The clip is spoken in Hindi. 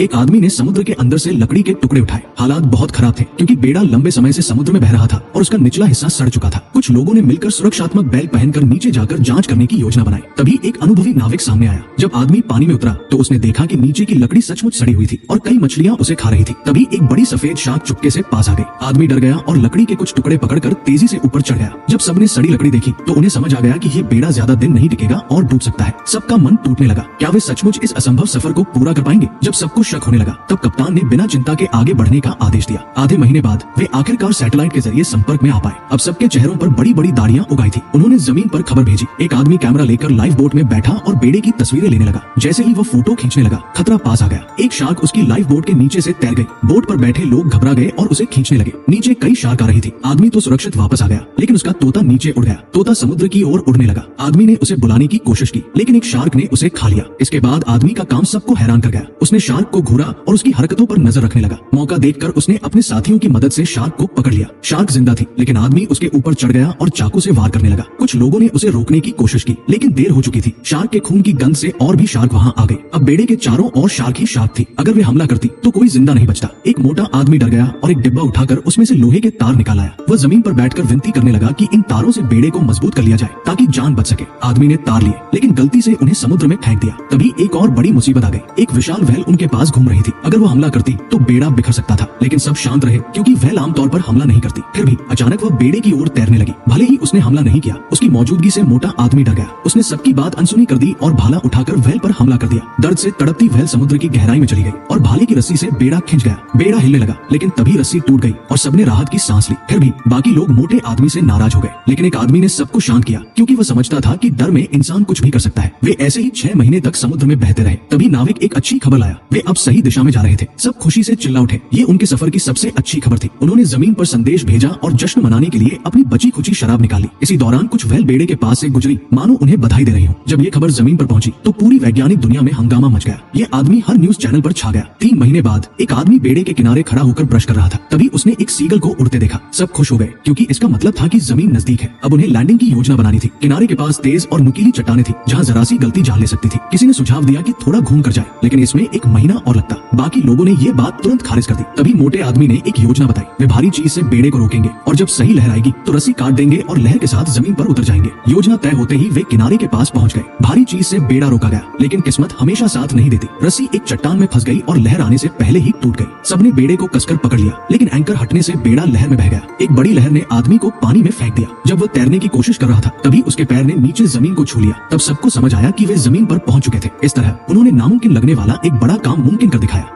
एक आदमी ने समुद्र के अंदर से लकड़ी के टुकड़े उठाए। हालात बहुत खराब थे क्योंकि बेड़ा लंबे समय से समुद्र में बह रहा था और उसका निचला हिस्सा सड़ चुका था। कुछ लोगों ने मिलकर सुरक्षात्मक बैग पहनकर नीचे जाकर जांच करने की योजना बनाई। तभी एक अनुभवी नाविक सामने आया। जब आदमी पानी में उतरा तो उसने देखा कि नीचे की लकड़ी सचमुच सड़ी हुई थी और कई मछलियां उसे खा रही थी। तभी एक बड़ी सफेद शार्क चुपके से पास आ गई। आदमी डर गया और लकड़ी के कुछ टुकड़े पकड़कर तेजी से ऊपर चढ़ गया। जब सबने सड़ी लकड़ी देखी तो उन्हें समझ आ गया कि ये बेड़ा ज्यादा दिन नहीं टिकेगा और डूब सकता है। सबका मन टूटने लगा। क्या वे सचमुच इस असंभव सफर को पूरा कर पाएंगे? जब सबको शक होने लगा तब कप्तान ने बिना चिंता के आगे बढ़ने का आदेश दिया। आधे महीने बाद वे आखिरकार सैटेलाइट के जरिए संपर्क में आ पाए। अब सबके चेहरों पर बड़ी बड़ी दाढ़ियां उगाई थी। उन्होंने जमीन पर खबर भेजी। एक आदमी कैमरा लेकर लाइफ बोट में बैठा और बेड़े की तस्वीरें लेने लगा। जैसे ही वो फोटो खींचने लगा खतरा पास आ गया। एक शार्क उसकी लाइफ बोट के नीचे से तैर गई। बोट पर बैठे लोग घबरा गए और उसे खींचने लगे। नीचे कई शार्क आ रही थी। आदमी तो सुरक्षित वापस आ गया लेकिन उसका तोता नीचे उड़ गया। तोता समुद्र की ओर उड़ने लगा। आदमी ने उसे बुलाने की कोशिश की लेकिन एक शार्क ने उसे खा लिया। इसके बाद आदमी का काम सबको हैरान कर गया। उसने शार्क को घूरा और उसकी हरकतों पर नजर रखने लगा। मौका देखकर उसने अपने साथियों की मदद से शार्क को पकड़ लिया। शार्क जिंदा थी लेकिन आदमी उसके ऊपर चढ़ गया और चाकू से वार करने लगा। कुछ लोगों ने उसे रोकने की कोशिश की लेकिन देर हो चुकी थी। शार्क के खून की गंध से और भी शार्क वहां आ गए। अब बेड़े के चारों ओर शार्क ही शार्क थी। अगर वे हमला करती तो कोई जिंदा नहीं बचता। एक मोटा आदमी डर गया और एक डिब्बा उठाकर उसमें से लोहे के तार निकाल आया। वह जमीन पर बैठकर विनती करने लगा कि इन तारों से बेड़े को मजबूत कर लिया जाए ताकि जान बच सके। आदमी ने तार लिए लेकिन गलती से उन्हें समुद्र में फेंक दिया। तभी एक और बड़ी मुसीबत आ गई। एक विशाल व्हेल उनके पास घूम रही थी। अगर वो हमला करती तो बेड़ा बिखर सकता था लेकिन सब शांत रहे क्योंकि व्हेल आमतौर पर हमला नहीं करती। फिर भी अचानक वह बेड़े की ओर तैरने लगी। भले ही उसने हमला नहीं किया, उसकी मौजूदगी से मोटा आदमी डर गया। उसने सबकी बात अनसुनी कर दी और भाला उठाकर व्हेल पर हमला कर दिया। दर्द से तड़पती व्हेल समुद्र की गहराई में चली गई और भाले की रस्सी से बेड़ा खिंच गया। बेड़ा हिलने लगा लेकिन तभी रस्सी टूट गई और सबने राहत की सांस ली। फिर भी बाकी लोग मोटे आदमी से नाराज हो गए लेकिन एक आदमी ने सबको शांत किया क्योंकि वह समझता था कि डर में इंसान कुछ भी कर सकता है। वे ऐसे ही 6 महीने तक समुद्र में बहते रहे। तभी नाविक एक अच्छी खबर लाया। वे अब सही दिशा में जा रहे थे। सब खुशी से चिल्ला उठे। ये उनके सफर की सबसे अच्छी खबर थी। उन्होंने जमीन पर संदेश भेजा और जश्न मनाने के लिए अपनी बची खुची शराब निकाली। इसी दौरान कुछ व्हेल बेड़े के पास से गुजरी मानो उन्हें बधाई दे रही हो। जब ये खबर जमीन पर पहुंची तो पूरी वैज्ञानिक दुनिया में हंगामा मच गया। ये आदमी हर न्यूज चैनल पर छा गया। 3 महीने बाद एक आदमी बेड़े के किनारे खड़ा होकर ब्रश कर रहा था। तभी उसने एक सीगल को उड़ते देखा। सब खुश हो गए क्योंकि इसका मतलब था कि जमीन नजदीक है। अब उन्हें लैंडिंग की योजना बनानी थी। किनारे के पास तेज और नुकीली चट्टानें थी जहाँ जरा सी गलती जान ले सकती थी। किसी ने सुझाव दिया कि थोड़ा घूम कर जाए लेकिन इसमें 1 महीना और लगता। बाकी लोगों ने ये बात तुरंत खारिज कर दी। तभी मोटे आदमी ने एक योजना बताई। वे भारी चीज से बेड़े को रोकेंगे और जब सही लहर आएगी तो रस्सी काट देंगे और लहर के साथ जमीन पर उतर जाएंगे। योजना तय होते ही वे किनारे के पास पहुंच गए। भारी चीज से बेड़ा रोका गया लेकिन किस्मत हमेशा साथ नहीं देती। रस्सी एक चट्टान में फंस गई और लहर आने से पहले ही टूट गई। सबने बेड़े को कसकर पकड़ लिया लेकिन एंकर हटने से बेड़ा लहर में बह गया। एक बड़ी लहर ने आदमी को पानी में फेंक दिया। जब वह तैरने की कोशिश कर रहा था तभी उसके पैर ने नीचे जमीन को छू लिया। तब सबको समझ आया कि वे जमीन पर पहुंच चुके थे। इस तरह उन्होंने नामुमकिन लगने वाला एक बड़ा काम मुमकिन कर दिखाया।